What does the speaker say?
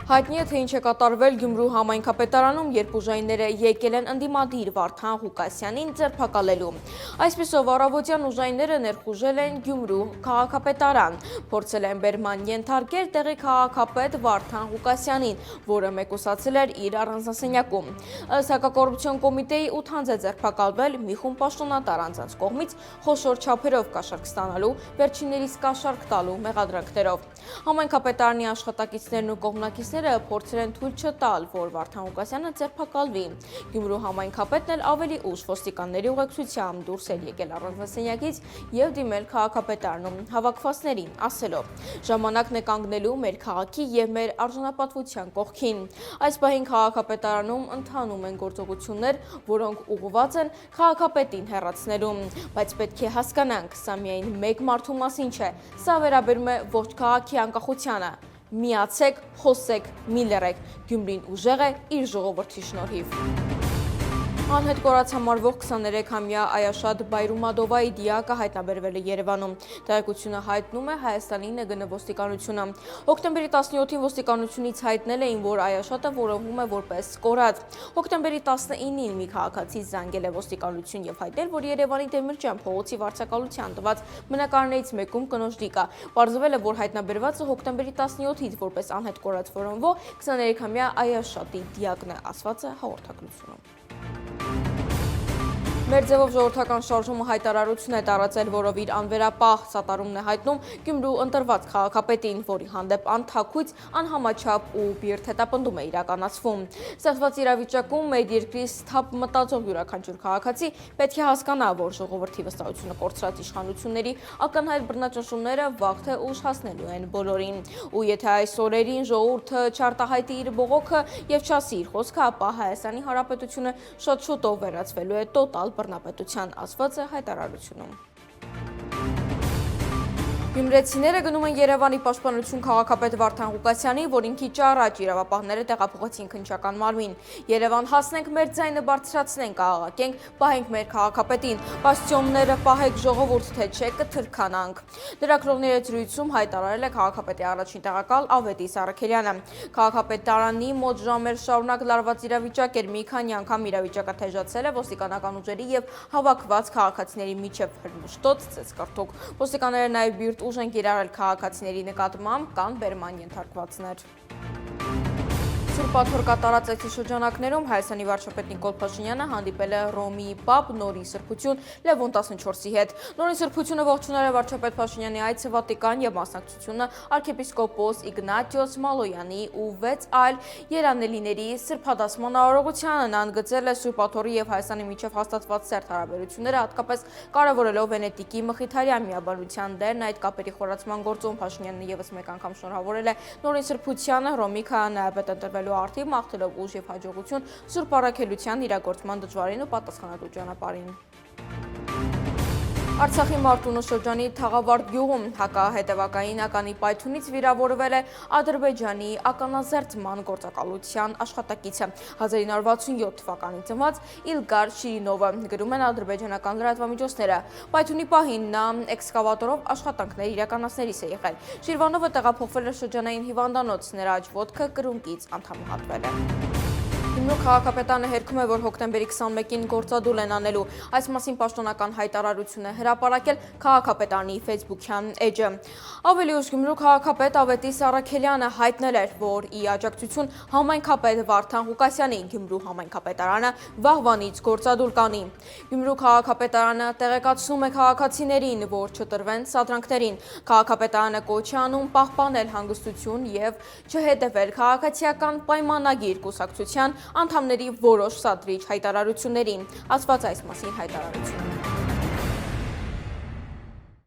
Հայտնի է, թե ինչ է կատարվել Գյումրու համայնքապետարանում, երբ ուժայինները եկել են ընդդիմադիր Վարդան Ղուկասյանին ձերբակալելու։ Այսպիսով առավոտյան ուժայինները ներխուժել են Գյումրու քաղաքապետարան, փորձել են բերման ենթարկել տեղի քաղաքապետ Վարդան Ղուկասյանին, որը մեկուսացել էր իր առանձնասենյակում։ Ըստ հակակոռուպցիոն կոմիտեի 8 անձ է ձերբակալվել մի խումբ պաշտոնատար անձանց կողմից խոշոր չափերով կաշառք ստանալու, վերջիններիս կաշառք տալու մեղադրանքներով։ Համայնքապետարանի աշխատակիցներն ու կողմնակիցները փորձել են թույլ չտալ, որ Վարդան Ղուկասյանը ձերբակալվի։ Գյումրու համայնքապետն էլ ավելի ուշ ոստիկանների ուղեկցությամբ դուրս էր եկել առանձնասենյակից եւ դիմել քաղաքապետարանում հավաքվածներին, ասելով. «Ժամանակն է կանգնելու մեր քաղաքի եւ մեր արժանապատվության կողքին։ Այս պահին քաղաքապետարանում ընթանում են գործողություններ, որոնք ուղղված են քաղաքապետին հեռացնելու, բայց պետք է հասկանանք, սա միայն մեկ մարդու մասին չէ, սա վերաբերում է ողջ քաղաքի անկախությանը։ Միացեք, խոսեք, մի լռեք, Գյումրին ուժեղ է իր ժողովրդի շնորհիվ»։ Անհետ կորած համարվող 23-ամյա Այաշատ Բայրումադովայի դիակը հայտնաբերվել է Երևանում։ Տեղեկությունը հայտնում է Հայաստանի ՆԳՆ ոստիկանությունը։ Հոկտեմբերի 17-ին ոստիկանությունից հայտնել էին, որ Այաշատը որոնվում է որպես կորած։ Հոկտեմբերի 19-ին մի քաղաքացի զանգել է ոստիկանություն եւ հայտնել, որ Երևանի Դեմիրճյան փողոցի վարձակալության տված բնակարներից մեկում կնոջ դիկա։ Պարզվել է, որ հայտնաբերվածը հոկտեմբերի 17-ից որպես անհետ կորած որոնվող 23-ամյա Այաշատի դիակն է, ասված է հաղորդագրությունում։ Մեր ձևով ժողովրդական շարժումը հայտարարություն է տարածել, որով իր անվերապահ սատարումն է հայտնում Գյումրու ընտրված քաղաքապետին, որի հանդեպ անթաքույց, անհամաչափ ու բիրտ հետապնդում է իրականացվում։ Ստեղծված իրավիճակում մեր երկրի սթափ մտածող յուրաքանչյուր քաղաքացի պետք է հասկանա, որ ժողովրդի վստահությունը կորցրած իշխանությունների ակնհայտ բռնաճնշումները վաղ թե ուշ հասնելու են բոլորին։ Ու եթե այս օրերին ժողովուրդը չարտահայտի իր բողոքը եւ չասի իր խոսքը, ապա Հայաստանի Հանրապետությունը շատ շուտով վերածվելու է տոտալ բռնապետության, ասված է հայտարարությունում։ Գյումրեցիները գնում են Երևանի պաշտպանություն քաղաքապետ Վարդան Ղուկասյանի, որին քիչ առաջ իրավապահները տեղափոխեցին քննչական մարմին։ Երևան հասնենք, մեր ձայնը բարձրացնենք, աղաղակենք, պահենք մեր քաղաքապետին, բաստիոնները պահեք ժողովուրդ, թե չէ կթրքանանք։ Լրագրողների զրույցում հայտարարել է քաղաքապետի առաջին տեղակալ Ավետիս Առաքելյանը։ Քաղաքապետարանի մոտ ժամեր շարունակ լարված իրավիճակ էր, մի քանի անգամ իրավիճակը թեժացել է ոստիկանական ուժերի եւ հավաքված քաղաքացիների միջև հրմշտոց, ծեծկռթուկ։ Ոստիկանները նաեւ բիրտ ուժ են կիրառել քաղաքացիների նկատմամբ, կան բերման ենթարկվածներ։ Սուրբ կատարած այցի շրջանակներում Հայաստանի վարչապետ Նիկոլ Փաշինյանը հանդիպել է Ռոմի Պապ Նորին Սրբություն Լևոն 14-ի հետ։ Նորին Սրբությունը ողջունել է վարչապետ Փաշինյանի այցը Վատիկան եւ մասնակցությունը arczepiskopos Իգնատիոս Մալոյանի ու 6 այլ երանելիների սրբադասման արարողությանը։ Նա ընդգծել է Սուրբ Աթոռի եւ Հայաստանի միջև հաստատված սերտ հարաբերությունները, հատկապես կարևորելով Վենետիկի Մխիթարյան միաբանության դերն այդ կապերի խորացման գործում։ Փաշինյանը եւս մեկ անգամ շնորհավորել է Նորին Սրբությանը Ռոմի քահանայապետ ընտրվելու արդիվ, մաղթելով ուժ եւ հաջողություն Սուրբ Առաքելության իրագործման դժվարին ու պատասխանատու ճանապարհին։ Արցախի Մարտունու շրջանի Թաղավարտ գյուղում հակահետևակային ականի պայթյունից վիրավորվել է Ադրբեջանի ականազերծման գործակալության աշխատակիցը 1967 թվականին ծնված Իլգար Շիրինովը, գրում են ադրբեջանական լրատվամիջոցները։ Պայթյունի պահին նա էքսկավատորով աշխատանքներ իրականացնելիս է եղել։ Շիրվանովը տեղափոխվել է շրջանային հիվանդանոց, նրա աջ կրունկից անդամահատվել է։ Գյումրու քաղաքապետարանը հերքում է, որ հոկտեմբերի 21-ին գործադուլ են անելու։ Այս մասին պաշտոնական հայտարարություն է հրապարակել քաղաքապետարանի Facebook-յան էջը։ Ավելի ուշ Գյումրու քաղաքապետ Ավետիս Առաքելյանը հայտնել էր, որ ի աջակցություն համայնքապետ Վարդան Ղուկասյանի Գյումրու համայնքապետարանը վաղվանից գործադուլ կանի։ Գյումրու քաղաքապետարանը տեղեկացնում է քաղաքացիներին, որ չտրվեն սադրանքներին։ Քաղաքապետարանը կոչ է անում պահպանել հանգստություն եւ չհետևել քաղաքացիական պայմանագիր կուսակցության անդամների որոշ սադրիչ հայտարարություններին, ասված այս մասին հայտարարություն։